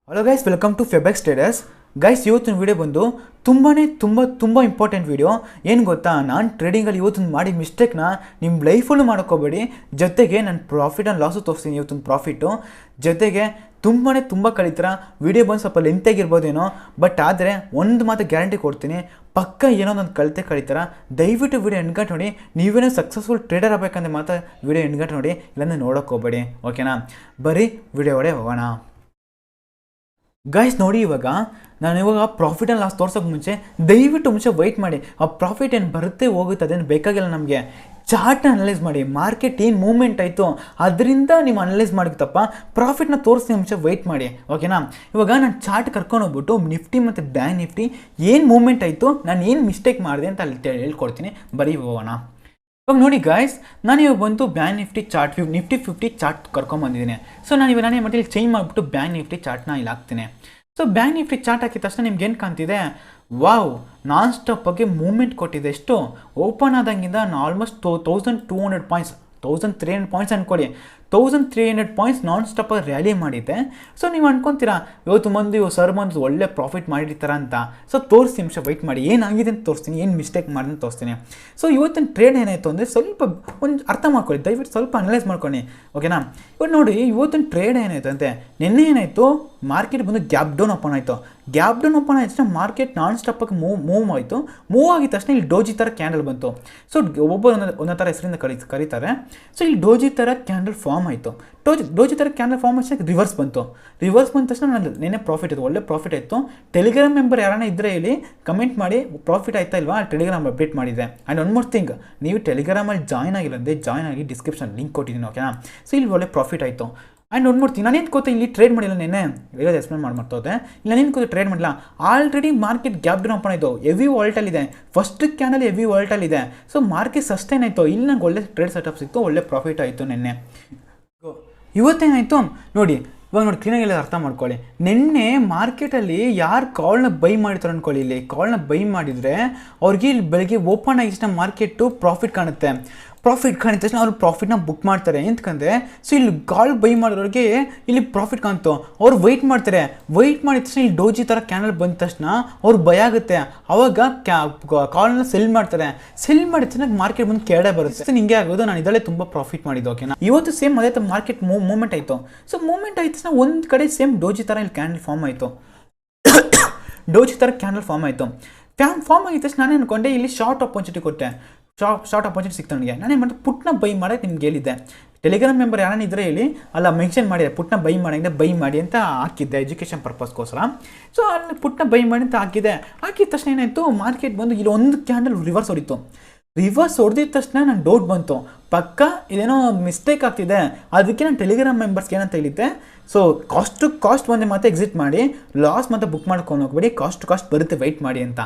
Hello guys, welcome to Febex traders. Guys, ಇವತ್ತಿನ video ಬಂದು ತುಂಬ ಇಂಪಾರ್ಟೆಂಟ್ ವಿಡಿಯೋ. ಏನು ಗೊತ್ತಾ, ನಾನು ಟ್ರೇಡಿಂಗಲ್ಲಿ ಇವತ್ತೊಂದು ಮಾಡಿ ಮಿಸ್ಟೇಕ್ನ ನಿಮ್ಮ ಲೈಫಲ್ಲೂ ಮಾಡೋಕ್ಕೋಬೇಡಿ. ಜೊತೆಗೆ ನಾನು ಪ್ರಾಫಿಟ್ ಆ್ಯಂಡ್ ಲಾಸು ತೋರಿಸ್ತೀನಿ. ಇವತ್ತೊಂದು ಪ್ರಾಫಿಟ್ಟು ಜೊತೆಗೆ ತುಂಬ ಕಲಿತರ ವಿಡಿಯೋ ಬಂದು ಸ್ವಲ್ಪ ಲೆಂತಾಗಿರ್ಬೋದೇನೋ, ಬಟ್ ಆದರೆ ಒಂದು ಮಾತು ಗ್ಯಾರಂಟಿ ಕೊಡ್ತೀನಿ, ಪಕ್ಕ ಏನೋ ಒಂದು ಕಲಿತಾರ. ದಯವಿಟ್ಟು ವಿಡಿಯೋ ಎಂಡ್ಗಂಟು ನೋಡಿ. ನೀವೇನೋ ಸಕ್ಸಸ್ಫುಲ್ ಟ್ರೇಡರ್ ಆಗಬೇಕಂದ್ರೆ ಮಾತ್ರ ವಿಡಿಯೋ ಎಂಡ್ಗಂಟು ನೋಡಿ, ಇಲ್ಲಾಂದರೆ ನೋಡೋಕ್ಕೋಗ್ಬೇಡಿ. ಓಕೆನಾ? ಬರೀ ವಿಡಿಯೋ ಒಡೆ ಹೋಗೋಣ. ಗೈಸ್ ನೋಡಿ, ಇವಾಗ ಪ್ರಾಫಿಟ್ ಆ್ಯಂಡ್ ಲಾಸ್ ತೋರ್ಸೋಕೆ ಮುಂಚೆ ವೆಯ್ಟ್ ಮಾಡಿ. ಆ ಪ್ರಾಫಿಟ್ ಏನು ಬರುತ್ತೆ ಹೋಗುತ್ತೆ ಅದೇನು ಬೇಕಾಗಿಲ್ಲ ನಮಗೆ. ಚಾರ್ಟ್ನ ಅನಲೈಸ್ ಮಾಡಿ, ಮಾರ್ಕೆಟ್ ಏನು ಮೂವ್ಮೆಂಟ್ ಆಯಿತು ಅದರಿಂದ ನೀವು ಅನಲೈಸ್ ಮಾಡಿತ್ತಪ್ಪ. ಪ್ರಾಫಿಟ್ನ ತೋರಿಸ್ತೀನಿ ಮುಂಚೆ ವೆಯ್ಟ್ ಮಾಡಿ. ಓಕೆನಾ? ಇವಾಗ ನಾನು ಚಾರ್ಟ್ ಕರ್ಕೊಂಡೋಗ್ಬಿಟ್ಟು ನಿಫ್ಟಿ ಮತ್ತು ಬ್ಯಾಂಕ್ ನಿಫ್ಟಿ ಏನು ಮೂವ್ಮೆಂಟ್ ಆಯಿತು, ನಾನು ಏನು ಮಿಸ್ಟೇಕ್ ಮಾಡಿದೆ ಅಂತ ಅಲ್ಲಿ ಹೇಳ್ಕೊಡ್ತೀನಿ. ಬರೀ ಹೋಗೋಣ. ಇವಾಗ ನೋಡಿ ಗಾಯ್ಸ್, ನಾನು ಇವಾಗ ಬಂದು Bank Nifty chart Nifty 50 chart ಕರ್ಕೊಂಬಂದಿದ್ದೀನಿ. ಸೊ ನಾನು ಏನು ಮಾಡಿ ಇಲ್ಲಿ ಚೇಂಜ್ ಮಾಡಿಬಿಟ್ಟು ಬ್ಯಾಂಕ್ ನಿಫ್ಟಿ ಚಾರ್ಟ್ನ ಇಲ್ಲಿ ಹಾಕ್ತೀನಿ. ಸೊ ಬ್ಯಾಂಕ್ ನಿಫ್ಟಿ ಚಾರ್ಟ್ ಹಾಕಿದ ತಕ್ಷಣ ನಿಮ್ಗೆ ಏನು ಕಾಣ್ತಿದೆ? ವಾವ್, ನಾನ್ ಸ್ಟಾಪಾಗಿ ಮೂವ್ಮೆಂಟ್ ಕೊಟ್ಟಿದೆ. ಎಷ್ಟು ಓಪನ್ ಆದಂಗಿಂದ ಆಲ್ಮೋಸ್ಟ್ 1200 ಪಾಯಿಂಟ್ಸ್ 1300 ಪಾಯಿಂಟ್ಸ್ ಅಂದ್ಕೊಳ್ಳಿ. 1300 ಪಾಯಿಂಟ್ಸ್ ನಾನ್ ಸ್ಟಾಪಾಗಿ ರ್ಯಾಲಿ ಮಾಡಿದ್ದೆ. ಸೊ ನೀವು ಅನ್ಕೊತೀರಾ ಸರ್ ಮಂದಿ ಒಳ್ಳೆ ಪ್ರಾಫಿಟ್ ಮಾಡಿರ್ತಾರ ಅಂತ. ಸೊ ತೋರಿಸಿ ನಿಮಿಷ ವೆಯ್ಟ್ ಮಾಡಿ, ಏನಾಗಿದೆ ಅಂತ ತೋರಿಸ್ತೀನಿ, ಏನು ಮಿಸ್ಟೇಕ್ ಮಾಡಿದೆ ತೋರಿಸ್ತೀನಿ. ಸೊ ಇವತ್ತಿನ ಟ್ರೇಡ್ ಏನಾಯಿತು ಅಂದರೆ ಸ್ವಲ್ಪ ಒಂದು ಅರ್ಥ ಮಾಡ್ಕೊಳ್ಳಿ, ದಯವಿಟ್ಟು ಸ್ವಲ್ಪ ಅನಲೈಸ್ ಮಾಡ್ಕೊಳ್ಳಿ. ಓಕೆನಾ? ಇವಾಗ ನೋಡಿ, ಇವತ್ತಿನ ಟ್ರೇಡ್ ಏನಾಯಿತು ಅಂತೆ, ನಿನ್ನೆ ಏನಾಯಿತು, ಮಾರ್ಕೆಟ್ ಬಂದು ಗ್ಯಾಪ್ ಡೌನ್ ಓಪನ್ ಆಯಿತು. ಗ್ಯಾಪ್ ಡೌನ್ ಓಪನ್ ಆದ ತಕ್ಷಣ ಮಾರ್ಕೆಟ್ ನಾನ್ ಸ್ಟಾಪಾಗಿ ಮೂವ್ ಆಯಿತು. ಮೂವ್ ಆಗಿದ ತಕ್ಷಣ ಇಲ್ಲಿ ಡೋಜಿ ಥರ ಕ್ಯಾಂಡಲ್ ಬಂತು. ಸೊ ಒಂದೊಂದು ಥರ ಹೆಸರಿಂದ ಕರೀತಾರೆ. ಸೊ ಇಲ್ಲಿ ಡೋಜಿ ಥರ ಕ್ಯಾಂಡಲ್ ಫಾರ್ಮ್ ಆಯಿತು. ಡೋಜಿ ಥರ ಕ್ಯಾಂಡಲ್ ಫಾರ್ಮ್ ಆಗಿ ರಿವರ್ಸ್ ಬಂದ ತಕ್ಷಣ ನಾನು ನೆನ್ನೆ ಪ್ರಾಫಿಟ್ ಆಯಿತು, ಒಳ್ಳೆ ಪ್ರಾಫಿಟ್ ಆಯಿತು. ಟೆಲಿಗ್ರಾಮ್ ಮೆಂಬರ್ ಯಾರನ್ನ ಇದ್ದರೆ ಇಲ್ಲಿ ಕಮೆಂಟ್ ಮಾಡಿ, ಪ್ರಾಫಿಟ್ ಆಯ್ತಾ ಇಲ್ವಾ? ಟೆಲಿಗ್ರಾಮ್ ಅಪ್ಡೇಟ್ ಮಾಡಿದೆ. ಆ್ಯಂಡ್ ಒನ್ ಮೋರ್ ಥಿಂಗ್, ನೀವು ಟೆಲಿಗ್ರಾಮಲ್ಲಿ ಜಾಯ್ನ್ ಆಗಿಲ್ಲ ಅಂದರೆ ಜಾಯ್ನ್ ಆಗಿ ಡಿಸ್ಕ್ರಿಪ್ಷನ್ ಲಿಂಕ್ ಕೊಟ್ಟಿದ್ದೀನಿ. ಓಕೆನಾ? ಸೊ ಇಲ್ಲಿ ಒಳ್ಳೆ ಪ್ರಾಫಿಟ್ ಆಯಿತು. ಆ್ಯಂಡ್ ಒಂದು ಮಾಡ್ತೀನಿ, ನಾನೇನು ಕೂತು ಇಲ್ಲಿ ಟ್ರೇಡ್ ಮಾಡಿಲ್ಲ. ನೆನ್ನೆ ಹೇಳೋದು ಎಕ್ಸ್ಪ್ಲೇನ್ ಮಾಡ್ತೋದೆ. ಇಲ್ಲ ನಾನೇನು ಕೂತು ಟ್ರೇಡ್ ಮಾಡಿಲ್ಲ. Already market gap down open ಆಯಿತು, ಹೆವಿ ವಾಲ್ಟಲ್ ಇದೆ. ಫಸ್ಟ್ ಕ್ಯಾಂಡಲ್ ಹೆವಿ ವಾಲ್ಟಲ್ ಇದೆ. ಸೊ ಮಾರ್ಕೆಟ್ ಸಸ್ಟೈನ್ ಆಯಿತು. ಇಲ್ಲಿ ನಂಗೆ ಒಳ್ಳೆ ಟ್ರೇಡ್ ಸೆಟಪ್ ಸಿಕ್ತು, ಒಳ್ಳೆ ಪ್ರಾಫಿಟ್ ಆಯಿತು ನೆನ್ನೆ. ಇವತ್ತೇನಾಯಿತು ನೋಡಿ, ಇವಾಗ ನೋಡಿ ಕ್ಲೀನಾಗೆಲ್ಲ ಅರ್ಥ ಮಾಡ್ಕೊಳ್ಳಿ. ನಿನ್ನೆ ಮಾರ್ಕೆಟಲ್ಲಿ ಯಾರು ಕಾಲ್ನ ಬೈ ಮಾಡಿರ್ತಾರೆ ಅಂದ್ಕೊಳ್ಳಿ, ಇಲ್ಲಿ ಕಾಲ್ನ ಬೈ ಮಾಡಿದರೆ ಅವ್ರಿಗೆ ಇಲ್ಲಿ ಬೆಳಗ್ಗೆ ಓಪನ್ ಆಗಿದ ತಕ್ಷಣ ಮಾರ್ಕೆಟು ಪ್ರಾಫಿಟ್ ಕಾಣುತ್ತೆ. ಪ್ರಾಫಿಟ್ ಕಾಣಿದ ತಕ್ಷಣ ಅವ್ರು ಪ್ರಾಫಿಟ್ನ ಬುಕ್ ಮಾಡ್ತಾರೆ. ಎಂತಕಂದರೆ ಸೊ ಇಲ್ಲಿ ಕಾಲ್ ಬೈ ಮಾಡೋರಿಗೆ ಇಲ್ಲಿ ಪ್ರಾಫಿಟ್ ಕಾಣ್ತು, ಅವ್ರು ವೆಯ್ಟ್ ಮಾಡ್ತಾರೆ. ವೆಯ್ಟ್ ಮಾಡಿದ ತಕ್ಷಣ ಇಲ್ಲಿ ಡೋಜಿ ಥರ ಕ್ಯಾನಲ್ ಬಂದ ತಕ್ಷಣ ಅವ್ರು ಭಯ ಆಗುತ್ತೆ. ಅವಾಗ ಕಾಲ್ನ ಸೆಲ್ ಮಾಡ್ತಾರೆ. ಸೆಲ್ ಮಾಡಿದ ತಕ್ಷಣ ಮಾರ್ಕೆಟ್ ಬಂದು ಕೆಳಗಡೆ ಬರುತ್ತೆ. ಹಿಂಗೆ ಆಗೋದು. ನಾನು ಇದರಲ್ಲೇ ತುಂಬ ಪ್ರಾಫಿಟ್ ಮಾಡಿದ್ದು. ಓಕೆನಾ? ಇವತ್ತು ಸೇಮ್ ಅದೇ ಥರ ಮಾರ್ಕೆಟ್ ಮೂವ್ಮೆಂಟ್ ಆಯಿತು. ಸೊ ಮೂವ್ಮೆಂಟ್ ಆಯ್ತು ತಕ್ಷಣ ಒಂದು ಕಡೆ ಸೇಮ್ ಡೋಜಿ ಥರ ಇಲ್ಲಿ ಕ್ಯಾಂಡಲ್ ಫಾರ್ಮ್ ಆಯಿತು. ಡೋಜಿ ಥರ ಕ್ಯಾಂಡಲ್ ಫಾರ್ಮ್ ಆಯಿತು. ಫಾರ್ಮ್ ಆಗಿದ ತಕ್ಷಣ ನಾನು ಅನ್ಕೊಂಡೆ ಇಲ್ಲಿ ಶಾರ್ಟ್ ಅಪರ್ಚುನಿಟಿ ಕೊಟ್ಟೆ. ಶಾರ್ಟ್ ಅಪರ್ಚುನಿಟಿ ಸಿಕ್ತು ನನಗೆ. ನಾನೇನು ಮಾಡಿದೆ, ಪುಟ್ನ ಬೈ ಮಾಡೋಕ್ಕೆ ನಿಮ್ಗೆ ಹೇಳಿದ್ದೆ. ಟೆಲಿಗ್ರಾಮ್ ಮೆಂಬರ್ ಯಾರನ್ನ ಇದ್ದರೆ ಹೇಳಿ, ಅಲ್ಲ ಮೆನ್ಷನ್ ಮಾಡಿದೆ, ಪುಟ್ನ ಬೈ ಮಾಡಿದ್ದೆ, ಬೈ ಮಾಡಿ ಅಂತ ಹಾಕಿದ್ದೆ ಎಜುಕೇಷನ್ ಪರ್ಪಸ್ಗೋಸ್ಕರ. ಸೊ ಅಲ್ಲಿ ಪುಟ್ನ ಬೈ ಮಾಡಿ ಅಂತ ಹಾಕಿದೆ. ಹಾಕಿದ ತಕ್ಷಣ ಏನಾಯಿತು, ಮಾರ್ಕೆಟ್ ಬಂದು ಇಲ್ಲಿ ಒಂದು ಕ್ಯಾಂಡಲ್ ರಿವರ್ಸ್ ಹೊಡಿತು. ರಿವರ್ಸ್ ಹೊಡೆದಿದ ತಕ್ಷಣ ನಂಗೆ ಡೌಟ್ ಬಂತು, ಪಕ್ಕ ಇದೇನೋ ಮಿಸ್ಟೇಕ್ ಆಗ್ತಿದೆ. ಅದಕ್ಕೆ ನಾನು ಟೆಲಿಗ್ರಾಮ್ ಮೆಂಬರ್ಸ್ಗೆ ಏನಂತ ಹೇಳಿದ್ದೆ, ಸೊ ಕಾಸ್ಟ್ ಬಂದು ಮತ್ತೆ ಎಕ್ಸಿಟ್ ಮಾಡಿ, ಲಾಸ್ ಮತ್ತೆ ಬುಕ್ ಮಾಡ್ಕೊಂಡು ಹೋಗ್ಬೇಡಿ, ಕಾಸ್ಟ್ ಬರುತ್ತೆ, ವೆಯ್ಟ್ ಮಾಡಿ ಅಂತ.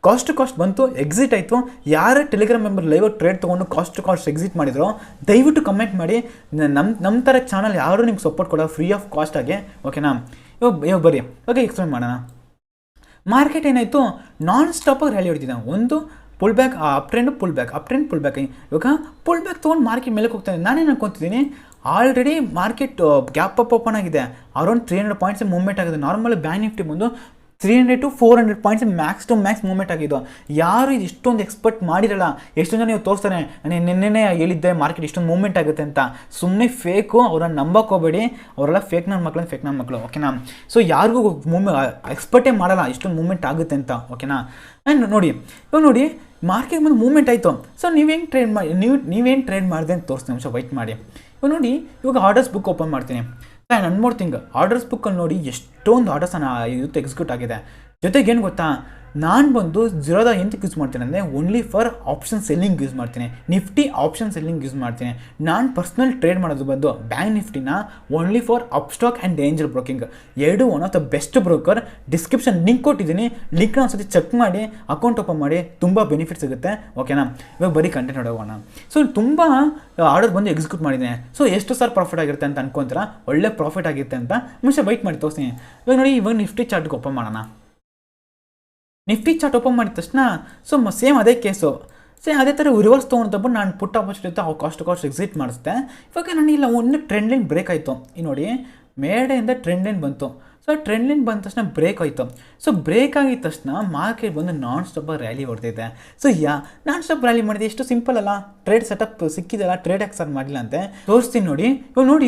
ಕಾಸ್ಟ್ ಬಂತು, ಎಕ್ಸಿಟ್ ಆಯಿತು. ಯಾರು ಟೆಲಿಗ್ರಾಮ್ ಮೆಂಬರ್ ಲೈವ್ ಟ್ರೇಡ್ ತೊಗೊಂಡು ಕಾಸ್ಟ್ ಎಕ್ಸಿಟ್ ಮಾಡಿದ್ರು ದಯವಿಟ್ಟು ಕಮೆಂಟ್ ಮಾಡಿ. ನಮ್ಮ ಥರ ಚಾನಲ್ ಯಾರು ನಿಮ್ಗೆ ಸಪೋರ್ಟ್ ಕೊಡೋ ಫ್ರೀ ಆಫ್ ಕಾಸ್ಟಾಗೆ. ಓಕೆನಾ? ಇವಾಗ ಬರ್ರಿ, ಓಕೆ ಎಕ್ಸ್ಪ್ಲೇನ್ ಮಾಡೋಣ. ಮಾರ್ಕೆಟ್ ಏನಾಯಿತು, ನಾನ್ ಸ್ಟಾಪಾಗಿ ರ್ಯಾಲಿ ಹೊಡಿತಿದ್ದೆ. ಒಂದು pull back, up trend pull back. ಇವಾಗ ಪುಲ್ ಬ್ಯಾಕ್ ತೊಗೊಂಡು ಮಾರ್ಕೆಟ್ ಮೇಲೆ ಹೋಗ್ತಾನೆ. ನಾನೇನು ಅನ್ಕೊತಿದ್ದೀನಿ, already market gap up open ಆಗಿದೆ. ಅರೌಂಡ್ 300 ಪಾಯಿಂಟ್ಸ್ ಮೂವ್ಮೆಂಟ್ ಆಗಿದೆ. ನಾರ್ಮಲ್ ಬ್ಯಾಂಕ್ ನಿಫ್ಟಿ ಬಂದು 300 to 400 points max to max movement ಆಗಿದ್ದು. ಯಾರು ಇದು ಇಷ್ಟೊಂದು ಎಕ್ಸ್ಪೆಕ್ಟ್ ಮಾಡಿರಲ್ಲ. ಎಷ್ಟೊಂದು ಜನ ನೀವು ತೋರಿಸ್ತಾರೆ, ನಿನ್ನೆ ಹೇಳಿದ್ದೆ ಮಾರ್ಕೆಟ್ ಇಷ್ಟೊಂದು ಮೂವ್ಮೆಂಟ್ ಆಗುತ್ತೆ ಅಂತ. ಸುಮ್ಮನೆ ಫೇಕು, ಅವ್ರನ್ನ ನಂಬಕೋಬೇಡಿ. ಅವರೆಲ್ಲ ಫೇಕ್ ನನ್ನ ಮಕ್ಕಳು. ಓಕೆನಾ? ಸೊ ಯಾರಿಗೂ ಎಕ್ಸ್ಪೆಕ್ಟೇ ಮಾಡಲ್ಲ ಇಷ್ಟೊಂದು ಮೂವ್ಮೆಂಟ್ ಆಗುತ್ತೆ ಅಂತ. ಓಕೆನಾ? ಆ್ಯಂಡ್ ನೋಡಿ ಮಾರ್ಕೆಟ್ ಬಂದು ಮೂವ್ಮೆಂಟ್ ಆಯಿತು. ಸೊ ನೀವೇನು ಟ್ರೇಡ್ ಮಾಡಿದೆ ಅಂತ ತೋರಿಸ್ತೀನಿ, ನಿಮಿಷ ವೆಯ್ಟ್ ಮಾಡಿ. ಇವಾಗ ಆರ್ಡರ್ಸ್ ಬುಕ್ ಓಪನ್ ಮಾಡ್ತೀನಿ. And one more thing, orders ಬುಕ್ಕಲ್ಲಿ ನೋಡಿ ಎಷ್ಟೊಂದು ಆರ್ಡರ್ಸ್ ಇವತ್ತು ಎಕ್ಸಿಕ್ಯೂಟ್ ಆಗಿದೆ. ಜೊತೆಗೆ ಏನು ಗೊತ್ತಾ, ನಾನು ಬಂದು ಜಿರೋದ ಎಂತಕ್ಕೆ ಯೂಸ್ ಮಾಡ್ತೀನಿ ಅಂದರೆ only for option selling use ಮಾಡ್ತೀನಿ. ನಿಫ್ಟಿ ಆಪ್ಷನ್ ಸೆಲ್ಲಿಂಗ್ ಯೂಸ್ ಮಾಡ್ತೀನಿ. ನಾನು ಪರ್ಸ್ನಲ್ ಟ್ರೇಡ್ ಮಾಡೋದು ಬಂದು ಬ್ಯಾಂಕ್ ನಿಫ್ಟಿನ only for Upstox and Angel Broking. ಎರಡು one of the best broker. Description link ಕೊಟ್ಟಿದ್ದೀನಿ, ಲಿಂಕ್ನ ಒಂದ್ಸತಿ ಚೆಕ್ ಮಾಡಿ, ಅಕೌಂಟ್ ಓಪನ್ ಮಾಡಿ, ತುಂಬ ಬೆನಿಫಿಟ್ ಸಿಗುತ್ತೆ. ಓಕೆನಾ? ಇವಾಗ ಬರೀ ಕಂಟೆಂಟ್ ನೋಡೋಣ. ಸೊ ತುಂಬ ಆರ್ಡರ್ ಬಂದು ಎಕ್ಸಿಕ್ಯೂಟ್ ಮಾಡಿದ್ದೀನಿ. ಸೊ ಎಷ್ಟು ಸರ್ ಪ್ರಾಫಿಟ್ ಆಗಿರುತ್ತೆ ಅಂತ ಅನ್ಕೊಂತೀರಾ? ಒಳ್ಳೆ ಪ್ರಾಫಿಟ್ ಆಗಿರುತ್ತೆ ಅಂತ ಮುಂಚೆ ವೆಯ್ಟ್ ಮಾಡಿ ತೋರಿಸ್ತೀನಿ. ಇವಾಗ ನೋಡಿ, ಇವಾಗ ನಿಫ್ಟಿ ಚಾರ್ಟ್ಗೆ ಓಪನ್ ಮಾಡೋಣ. ನಿಫ್ಟಿ ಚಾರ್ಟ್ ಓಪನ್ ಮಾಡಿದ ತಕ್ಷಣ ಸೊ ಸೇಮ್ ಅದೇ ಕೇಸು. ಸೇಮ್ ಅದೇ ಥರ ರಿವರ್ಸ್ ತೊಗೊಂಡು ನಾನು ಪುಟ್ ಆಪರ್ಚುನಿಟಿ ಅವು ಕಾಸ್ಟ್ ಎಕ್ಸಿಟ್ ಮಾಡಿಸ್ದೆ. ಇವಾಗ ನಾನು ಇಲ್ಲ ಒಂದು ಟ್ರೆಂಡ್ ಲೈನ್ ಬ್ರೇಕ್ ಆಯಿತು. ಈ ನೋಡಿ, ಮೇಡೆಯಿಂದ ಟ್ರೆಂಡ್ ಲೈನ್ ಬಂತು. ಸೊ ಟ್ರೆಂಡ್ ಲೈನ್ ಬಂದ ತಕ್ಷಣ ಬ್ರೇಕ್ ಆಯಿತು. ಸೊ ಬ್ರೇಕ್ ಆಗಿದ ತಕ್ಷಣ ಮಾರ್ಕೆಟ್ ಬಂದು ನಾನ್ ಸ್ಟಾಪ್ ರ್ಯಾಲಿ ಹೊಡೆದಿದೆ. ಸೊ ನಾನ್ ಸ್ಟಾಪ್ ರ್ಯಾಲಿ ಮಾಡಿದೆ, ಎಷ್ಟು ಸಿಂಪಲ್ ಅಲ್ಲ, ಟ್ರೇಡ್ ಸೆಟಪ್ ಸಿಕ್ಕಿದಲ್ಲ, ಟ್ರೇಡ್ ಆಕ್ಸರ್ ಮಾಡಿಲ್ಲ ಅಂತೆ ತೋರಿಸ್ತೀನಿ ನೋಡಿ.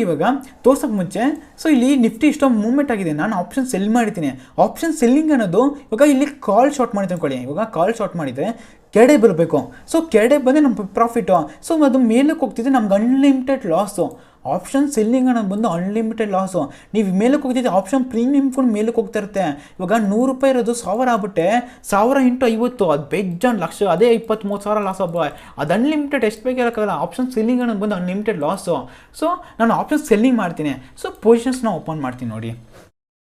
ಇವಾಗ ತೋರ್ಸೋಕೆ ಮುಂಚೆ ಸೊ ಇಲ್ಲಿ ನಿಫ್ಟಿ ಇಷ್ಟೊಂದು ಮೂವ್ಮೆಂಟ್ ಆಗಿದೆ, ನಾನು ಆಪ್ಷನ್ ಸೆಲ್ ಮಾಡಿದ್ದೀನಿ. ಆಪ್ಷನ್ ಸೆಲ್ಲಿಂಗ್ ಅನ್ನೋದು ಇವಾಗ ಇಲ್ಲಿ ಕಾಲ್ ಶಾರ್ಟ್ ಮಾಡಿದ್ದು ಅನ್ಕೊಳ್ಳಿ, ಇವಾಗ ಕಾಲ್ ಶಾರ್ಟ್ ಮಾಡಿದರೆ ಕೆಳಗಡೆ ಬರಬೇಕು. ಸೊ ಕೆಳಗಡೆ ಬಂದರೆ ನಮ್ಮ ಪ್ರಾಫಿಟು. ಸೊ ಅದು ಮೇಲಕ್ಕೆ ಹೋಗ್ತಿದ್ದೆ ನಮ್ಗೆ ಅನ್ಲಿಮಿಟೆಡ್ ಲಾಸು. ಆಪ್ಷನ್ ಸೆಲ್ಲಿಂಗ್ ಅನ್ನೋದು ಬಂದು ಅನ್ಲಿಮಿಟೆಡ್ ಲಾಸು. ನೀವು ಮೇಲಕ್ಕೆ ಹೋಗ್ತಿದ್ದೆ ಆಪ್ಷನ್ ಪ್ರೀಮಿಯಮ್ ಕೂಡ ಮೇಲಕ್ಕೆ ಹೋಗ್ತಾ ಇರುತ್ತೆ. ಇವಾಗ ₹100 ಇರೋದು 1000 ಆಗ್ಬಿಟ್ಟೆ, 1000 × 50 ಅದು ಬೇಜಾನ್ ಲಕ್ಷ, ಅದೇ 20-30 ಲಾಸ್ ಹಬ್ಬ. ಅದು ಅನ್ಲಿಮಿಟೆಡ್ ಎಷ್ಟು ಬೇಗ ಇರೋಕ್ಕಾಗಲ್ಲ. ಆಪ್ಷನ್ ಸೆಲ್ಲಿಂಗ್ ಅನ್ನೋದು ಬಂದು ಅನ್ಲಿಮಿಟೆಡ್ ಲಾಸು. ಸೊ ನಾನು ಆಪ್ಷನ್ ಸೆಲ್ಲಿಂಗ್ ಮಾಡ್ತೀನಿ. ಸೊ ಪೊಸಿಷನ್ಸ್ನ ಓಪನ್ ಮಾಡ್ತೀನಿ ನೋಡಿ.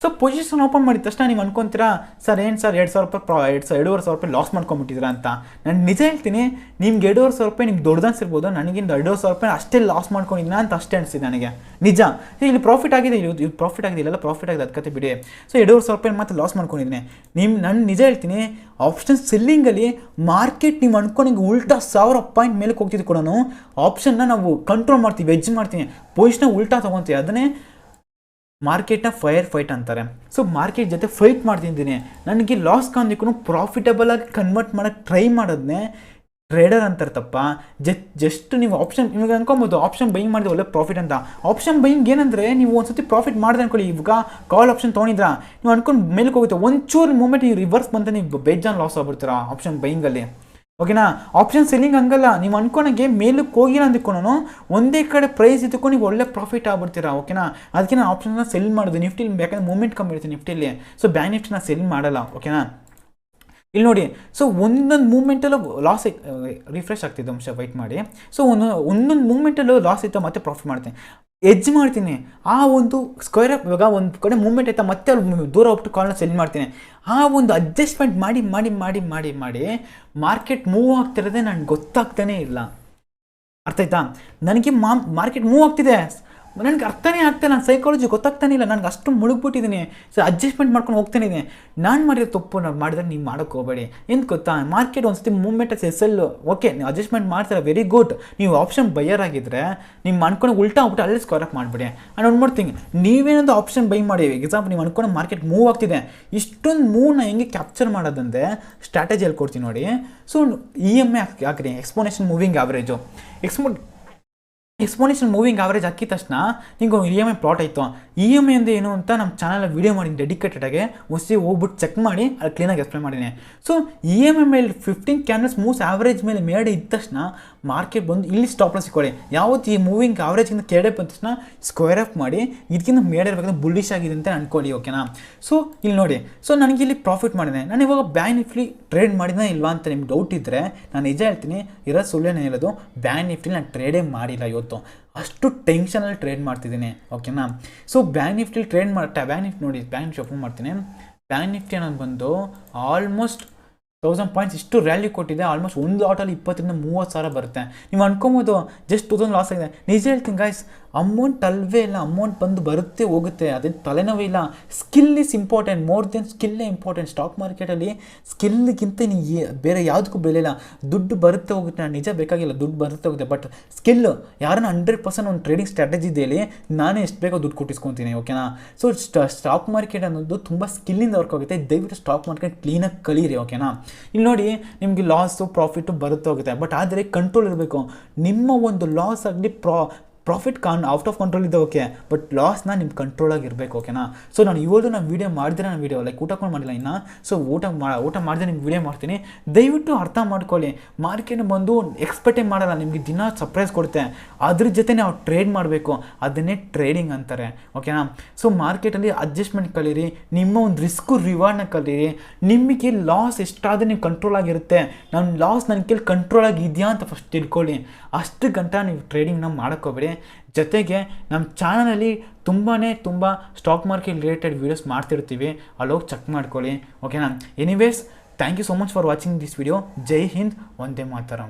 ಸೊ ಪೊಸಿಷನ್ ಓಪನ್ ಮಾಡಿದ ತಕ್ಷಣ ನೀವು ಅನ್ಕೊತೀರಾ, ಸರ್ ಏನು ಸರ್ ₹2,500 ಲಾಸ್ ಮಾಡ್ಕೊಂಬಿಟ್ಟಿದ್ದೀರಾ ಅಂತ. ನಾನು ನಿಜ ಹೇಳ್ತೀನಿ, ನಿಮ್ಗೆ ₹2,500 ನಿಮ್ಗೆ ದೊಡ್ಡದು ಅನ್ಸಿರ್ಬೋದು, ನನಗಿಂತ ₹2,500 ಅಷ್ಟೇ ಲಾಸ್ ಮಾಡ್ಕೊಂಡಿದ್ದೀನ ಅಂತ ಅಷ್ಟೇ ಅನಿಸ್ತಿದೆ ನನಗೆ. ನಿಜ ಇಲ್ಲಿ ಪ್ರಾಫಿಟ್ ಆಗಿದೆ, ಇಲ್ಲಿ ಪ್ರಾಫಿಟ್ ಆಗಿದೆ, ಇಲ್ಲೆಲ್ಲ ಪ್ರಾಫಿಟ್ ಆಗಿದೆ, ಅದಕ್ಕೆ ಬಿಡಿ. ಸೊ ₹2,500 ಮಾತ್ರ ಲಾಸ್ ಮಾಡ್ಕೊಂಡಿದ್ದೀನಿ. ನಾನು ನಿಜ ಹೇಳ್ತೀನಿ, ಆಪ್ಷನ್ ಸೆಲ್ಲಿಂಗಲ್ಲಿ ಮಾರ್ಕೆಟ್ ನೀವು ಅನ್ಕೊಂಡು ಉಲ್ಟಾ 1000 ಪಾಯಿಂಟ್ ಮೇಲಕ್ಕೆ ಹೋಗ್ತಿದ್ದು ಕೂಡ ಆಪ್ಷನ್ನ ನಾವು ಕಂಟ್ರೋಲ್ ಮಾಡ್ತೀವಿ, ವೆಜ್ ಮಾಡ್ತೀನಿ, ಪೊಸಿಷನ್ನ ಉಲ್ಟಾ ತೊಗೊತೀವಿ. ಅದನ್ನೇ ಮಾರ್ಕೆಟ್ನ ಫೈರ್ ಫೈಟ್ ಅಂತಾರೆ. ಸೊ ಮಾರ್ಕೆಟ್ ಜೊತೆ ಫೈಟ್ ಮಾಡ್ತಿದ್ದೀನಿ. ನನಗೆ ಲಾಸ್ ಕಾಂದಿಕ್ಕೂ ಪ್ರಾಫಿಟಬಲ್ ಆಗಿ ಕನ್ವರ್ಟ್ ಮಾಡೋಕ್ಕೆ ಟ್ರೈ ಮಾಡೋದನ್ನೇ ಟ್ರೇಡರ್ ಅಂತಾರೆ ತಪ್ಪ. ಜಸ್ಟ್ ನೀವು ಆಪ್ಷನ್ ಇವಾಗ ಅನ್ಕೊಬೋದು ಆಪ್ಷನ್ ಬೈಯಿಂಗ್ ಮಾಡಿದ್ರೆ ಒಳ್ಳೆ ಪ್ರಾಫಿಟ್ ಅಂತ. ಆಪ್ಷನ್ ಬೈಯಿಂಗ್ ಏನಂದರೆ, ನೀವು ಒಂದ್ಸತಿ ಪ್ರಾಫಿಟ್ ಮಾಡಿದೆ ಅನ್ಕೊಳ್ಳಿ, ಇವಾಗ ಕಾಲ್ ಆಪ್ಷನ್ ತೊಗೊಂಡಿದ್ರಾ, ನೀವು ಅನ್ಕೊಂಡು ಮೇಲಕ್ಕೆ ಹೋಗುತ್ತೆ, ಒಂಚೂರು ಮೂಮೆಂಟ್ ನೀವು ರಿವರ್ಸ್ ಬಂತ ನೀವು ಬೇಜಾನ್ ಲಾಸ್ ಆಗ್ಬಿಡ್ತೀರಾ ಆಪ್ಷನ್ ಬೈಯಿಂಗಲ್ಲಿ. ಓಕೆನಾ. ಆಪ್ಷನ್ ಸೆಲ್ಲಿಂಗ್ ಹಂಗಲ್ಲ, ನೀವು ಅನ್ಕೊಳಗೆ ಮೇಲಕ್ಕೆ ಹೋಗಿಲ್ಲ ಅಂದ್ಕೊಂಡು ಒಂದೇ ಕಡೆ ಪ್ರೈಸ್ ಇದ್ಕೊಂಡು ನೀವು ಒಳ್ಳೆ ಪ್ರಾಫಿಟ್ ಆಗ್ಬಿಡ್ತೀರಾ. ಓಕೆನಾ. ಅದಕ್ಕೆ ನಾನು ಆಪ್ಷನ್ನ ಸೆಲ್ ಮಾಡೋದು ನಿಫ್ಟಿಲಿ, ಯಾಕಂದರೆ ಮೂಮೆಂಟ್ ಕಮ್ಮಿ ಇರುತ್ತೆ ನಿಫ್ಟಿಲಿ. ಸೊ ಬ್ಯಾಂಕ್ ನಿಫ್ಟಿನ ಸೆಲ್ ಮಾಡಲ್ಲ. ಓಕೆನಾ. ಇಲ್ಲಿ ನೋಡಿ, ಸೊ ಒಂದೊಂದು ಮೂಮೆಂಟಲ್ಲೂ ಲಾಸ್ ರಿಫ್ರೆಶ್ ಆಗ್ತಿದ್ದೆ, ಅಂಶ ವೈಟ್ ಮಾಡಿ. ಸೊ ಒಂದೊಂದು ಮೂಮೆಂಟಲ್ಲೂ ಲಾಸ್ ಇತ್ತು, ಮತ್ತೆ ಪ್ರಾಫಿಟ್ ಮಾಡ್ತೀನಿ, ಎಡ್ಜ್ ಮಾಡ್ತೀನಿ. ಆ ಒಂದು ಸ್ಕ್ವೇರ್ ಅಪ್ ಇವಾಗ ಒಂದು ಕಡೆ ಮೂವ್ಮೆಂಟ್ ಆಯ್ತಾ, ಮತ್ತೆ ಅಲ್ಲಿ ದೂರ ಹೋಗ್ಬಿಟ್ಟು ಕಾಲ್ನ ಸೆಲ್ ಮಾಡ್ತೀನಿ. ಆ ಒಂದು ಅಡ್ಜಸ್ಟ್ಮೆಂಟ್ ಮಾಡಿ ಮಾಡಿ ಮಾಡಿ ಮಾಡಿ ಮಾಡಿ ಮಾರ್ಕೆಟ್ ಮೂವ್ ಆಗ್ತಿರೋದೇ ನನಗೆ ಗೊತ್ತಾಗ್ತಾನೇ ಇಲ್ಲ. ಅರ್ಥ ಆಯ್ತಾ? ನನಗೆ ಮಾರ್ಕೆಟ್ ಮೂವ್ ಆಗ್ತಿದೆ, ನನಗೆ ಅರ್ಥನೇ ಆಗ್ತಾ, ನಾನು ಸೈಕಾಲಜಿ ಗೊತ್ತಾಗ್ತಾನೆ ಇಲ್ಲ, ನನಗೆ ಅಷ್ಟು ಮುಳುಗ್ಬಿಟ್ಟಿದ್ದೀನಿ. ಸೊ ಅಡ್ಜಸ್ಟ್ಮೆಂಟ್ ಮಾಡ್ಕೊಂಡು ಹೋಗ್ತಾನೆ ಇದ್ದೀನಿ. ನಾನು ಮಾಡಿರೋ ತಪ್ಪು ನಾವು ಮಾಡಿದ್ರೆ ನೀವು ಮಾಡೋಕ್ಕೆ ಹೋಗಬೇಡಿ. ಏನು ಗೊತ್ತಾ, ಮಾರ್ಕೆಟ್ ಒಂದು ಸತಿ ಮೂವ್ಮೆಂಟ್ ಎಸ್ಸೆಲ್ಲು ಓಕೆ, ನೀವು ಅಡ್ಜಸ್ಟ್ಮೆಂಟ್ ಮಾಡ್ತಾರೆ, ವೆರಿ ಗುಡ್. ನೀವು ಆಪ್ಷನ್ ಬೈಯರ್ ಆಗಿದ್ದರೆ ನೀವು ಅನ್ಕೊಂಡು ಉಲ್ಟಾ ಹೋಗ್ಬಿಟ್ಟು ಅಲ್ಲೇ ಸ್ಕ್ವೇರ್ ಅಪ್ ಮಾಡಿಬಿಡಿ. ಆ್ಯಂಡ್ ಒಂದು ಮಾಡ್ತೀನಿ, ನೀವೇನೊಂದು ಆಪ್ಷನ್ ಬೈ ಮಾಡಿ, ಎಕ್ಸಾಂಪಲ್ ನೀವು ಅನ್ಕೊಂಡು ಮಾರ್ಕೆಟ್ ಮೂವ್ ಆಗ್ತಿದೆ, ಇಷ್ಟೊಂದು ಮೂವ್ನ ಹೆಂಗೆ ಕ್ಯಾಪ್ಚರ್ ಮಾಡೋದಂದರೆ ಸ್ಟ್ರಾಟಜಿ ಹೇಳ್ಕೊಡ್ತೀನಿ ನೋಡಿ. ಸೊ EMA ಹಾಕ್ರಿ, exponential moving average. Exponential moving average ಹಾಕಿದ ತಕ್ಷಣ ನಿಮಗೆ EMA ಪ್ಲಾಟ್ ಆಯಿತು. EMA ಅಂದರೆ ಏನು ಅಂತ ನಮ್ಮ ಚಾನಲ್ ವೀಡಿಯೋ ಮಾಡಿದ್ದೀನಿ ಡೆಡಿಕೇಟೆಡಾಗಿ, ಹೊಸಿ ಹೋಗ್ಬಿಟ್ಟು ಚೆಕ್ ಮಾಡಿ ಅಲ್ಲಿ ಕ್ಲೀನಾಗಿ ಎಕ್ಸ್ಪ್ಲೇನ್ ಮಾಡಿದ್ದೀನಿ. ಸೊ EMA ಮೇಲೆ 15 ಕ್ಯಾಂಡಲ್ಸ್ ಮೂವ್ಸ್ ಆವ್ರೇಜ್ ಮೇಲೆ ಮೇಡೆ ಇದ್ದ ತಕ್ಷಣ ಮಾರ್ಕೆಟ್ ಬಂದು ಇಲ್ಲಿ ಸ್ಟಾಪ್ ಲಾಸ್ ಇಟ್ಕೊಳ್ಳಿ. ಯಾವತ್ತು ಈ ಮೂವಿಂಗ್ ಆವ್ರೇಜಿಂದ ಕೆಳಗಡೆ ಬಂದ ತಕ್ಷಣ ಸ್ಕ್ವೇರ್ ಅಪ್ ಮಾಡಿ ಇದಕ್ಕಿಂತ ಮೇಡೆ ಇರಬೇಕಂದ್ರೆ ಬುಲ್ಲಿಶ್ ಆಗಿದೆ ಅಂತ ಅನ್ಕೊಳ್ಳಿ. ಓಕೆನಾ. ಸೊ ಇಲ್ಲಿ ನೋಡಿ, ಸೊ ನನಗೆ ಇಲ್ಲಿ ಪ್ರಾಫಿಟ್ ಮಾಡಿದೆ. ನಾನು ಇವಾಗ ಬ್ಯಾಂಕ್ ನಿಫ್ಟಿ ಟ್ರೇಡ್ ಮಾಡಿದ ಇಲ್ವಾ ಅಂತ ನಿಮ್ಗೆ ಡೌಟ್ ಇದ್ದರೆ ನಾನು ನಿಜ ಹೇಳ್ತೀನಿ, ಇರೋ ಸುಳ್ಳೇನೇ ಹೇಳೋದು, ಬ್ಯಾಂಕ್ ನಿಫ್ಟಿಲಿ ನಾನು ಟ್ರೇಡೇ ಮಾಡಿಲ್ಲ ಇವತ್ತು. ಅಷ್ಟು ಟೆನ್ಷನಲ್ಲಿ ಟ್ರೇಡ್ ಮಾಡ್ತಿದ್ದೀನಿ. ಓಕೆನಾ. ಸೊ ಬ್ಯಾಂಕ್ ನಿಫ್ಟಿಲಿ ಟ್ರೇಡ್ ಬ್ಯಾಂಕ್ ನಿಫ್ಟಿ ನೋಡಿ, ಬ್ಯಾಂಕ್ ನಿಫ್ಟಿ ಓಪನ್ ಮಾಡ್ತೀನಿ. ಬ್ಯಾಂಕ್ ನಿಫ್ಟಿ ಅನ್ನೋದು ಬಂದು ಆಲ್ಮೋಸ್ಟ್ 1000 ಪಾಯಿಂಟ್ಸ್ ಇಷ್ಟು ರ್ಯಾಲಿ ಕೊಟ್ಟಿದೆ. ಆಲ್ಮೋಸ್ಟ್ ಒಂದು ಲಾಟಲ್ಲಿ 20,000-30,000 ಬರುತ್ತೆ. ನೀವು ಅನ್ಕೊಬೋದು ಜಸ್ಟ್ 2000 ಲಾಸ್ ಆಗಿದೆ. ನಿಜ ಹೇಳ್ತೀನಿ ಗೈಸ್, ಅಮೌಂಟ್ ಅಲ್ವೇ ಇಲ್ಲ, ಅಮೌಂಟ್ ಬಂದು ಬರುತ್ತೆ ಹೋಗುತ್ತೆ, ಅದೇನು ತಲೆನೋವೇ ಇಲ್ಲ. Skill is important, more than ಸ್ಕಿಲ್ಲೇ ಇಂಪಾರ್ಟೆಂಟ್. ಸ್ಟಾಕ್ ಮಾರ್ಕೆಟಲ್ಲಿ ಸ್ಕಿಲ್ಗಿಂತ ಬೇರೆ ಯಾವುದಕ್ಕೂ ಬೆಲೆ ಇಲ್ಲ. ದುಡ್ಡು ಬರುತ್ತೆ ಹೋಗುತ್ತೆ, ನಾನು ನಿಜ ಬೇಕಾಗಿಲ್ಲ, ದುಡ್ಡು ಬರುತ್ತೆ ಹೋಗುತ್ತೆ. ಬಟ್ ಸ್ಕಿಲ್ ಯಾರನ್ನ 100% ಒಂದು ಟ್ರೇಡಿಂಗ್ ಸ್ಟ್ರಾಟಜಿ ಇದೆಯಲ್ಲಿ ನಾನೇ ಎಷ್ಟು ಬೇಕೋ ದುಡ್ಡು ಕೊಟ್ಟಿಸ್ಕೊತೀನಿ. ಓಕೆನಾ. ಸೊ ಸ್ಟಾಕ್ ಮಾರ್ಕೆಟ್ ಅನ್ನೋದು ತುಂಬ ಸ್ಕಿಲ್ಲಿಂದ ವರ್ಕ್ ಆಗುತ್ತೆ. ದಯವಿಟ್ಟು ಸ್ಟಾಕ್ ಮಾರ್ಕೆಟ್ ಕ್ಲೀನಾಗಿ ಕಲೀರಿ. ಓಕೆನಾ. ಇಲ್ಲಿ ನೋಡಿ, ನಿಮಗೆ ಲಾಸು ಪ್ರಾಫಿಟು ಬರುತ್ತೆ ಹೋಗುತ್ತೆ, ಬಟ್ ಆದರೆ ಕಂಟ್ರೋಲ್ ಇರಬೇಕು. ನಿಮ್ಮ ಒಂದು ಲಾಸ್ ಆಗಲಿ ಪ್ರಾಫಿಟ್ ಔಟ್ ಆಫ್ ಕಂಟ್ರೋಲ್ ಇದೆ ಓಕೆ, ಬಟ್ ಲಾಸ್ನ ನಿಮ್ಮ ಕಂಟ್ರೋಲಾಗಿ ಇರಬೇಕು. ಓಕೆನಾ. ಸೊ ನಾನು ಇವತ್ತು ನಾನು ವೀಡಿಯೋ ಮಾಡಿದ್ರೆ ನಾನು ವೀಡಿಯೋ ಲೈಕ್ ಊಟಕೊಂಡು ಮಾಡಿಲ್ಲ ಇನ್ನು. ಸೊ ಊಟ ಮಾಡಿದ್ರೆ ನಿಮ್ಗೆ ವೀಡಿಯೋ ಮಾಡ್ತೀನಿ. ದಯವಿಟ್ಟು ಅರ್ಥ ಮಾಡ್ಕೊಳ್ಳಿ, ಮಾರ್ಕೆಟ್ ಬಂದು ಎಕ್ಸ್ಪೆಕ್ಟೇ ಮಾಡಲ್ಲ, ನಿಮಗೆ ದಿನ ಸರ್ಪ್ರೈಸ್ ಕೊಡುತ್ತೆ. ಅದ್ರ ಜೊತೆ ನಾವು ಟ್ರೇಡ್ ಮಾಡಬೇಕು, ಅದನ್ನೇ ಟ್ರೇಡಿಂಗ್ ಅಂತಾರೆ. ಓಕೆನಾ. ಸೊ ಮಾರ್ಕೆಟಲ್ಲಿ ಅಡ್ಜಸ್ಟ್ಮೆಂಟ್ ಕಲೀರಿ, ನಿಮ್ಮ ಒಂದು ರಿಸ್ಕು ರಿವಾರ್ಡ್ನ ಕಲೀರಿ. ನಿಮಗೆ ಲಾಸ್ ಎಷ್ಟಾದರೆ ನೀವು ಕಂಟ್ರೋಲ್ ಆಗಿರುತ್ತೆ. ನನ್ನ ಲಾಸ್ ನನ್ನ ಕೈಲಿ ಕಂಟ್ರೋಲ್ ಆಗಿದೆಯಾ ಅಂತ ಫಸ್ಟ್ ತಿಳ್ಕೊಳ್ಳಿ. ಅಷ್ಟು ಗಂಟ ನೀವು ಟ್ರೇಡಿಂಗ್ನ ಮಾಡೋಕ್ಕೋಗ್ಬೇಡಿ. ಜೊತೆಗೆ ನಮ್ಮ ಚಾನಲಲ್ಲಿ ತುಂಬ ಸ್ಟಾಕ್ ಮಾರ್ಕೆಟ್ ರಿಲೇಟೆಡ್ ವೀಡಿಯೋಸ್ ಮಾಡ್ತಿರ್ತೀವಿ, ಅಲ್ಲೋಗಿ ಚೆಕ್ ಮಾಡ್ಕೊಳ್ಳಿ. ಓಕೆನಾ. Anyways, thank you so much for watching this video. ಜೈ ಹಿಂದ್, ವಂದೇ ಮಾತರಂ.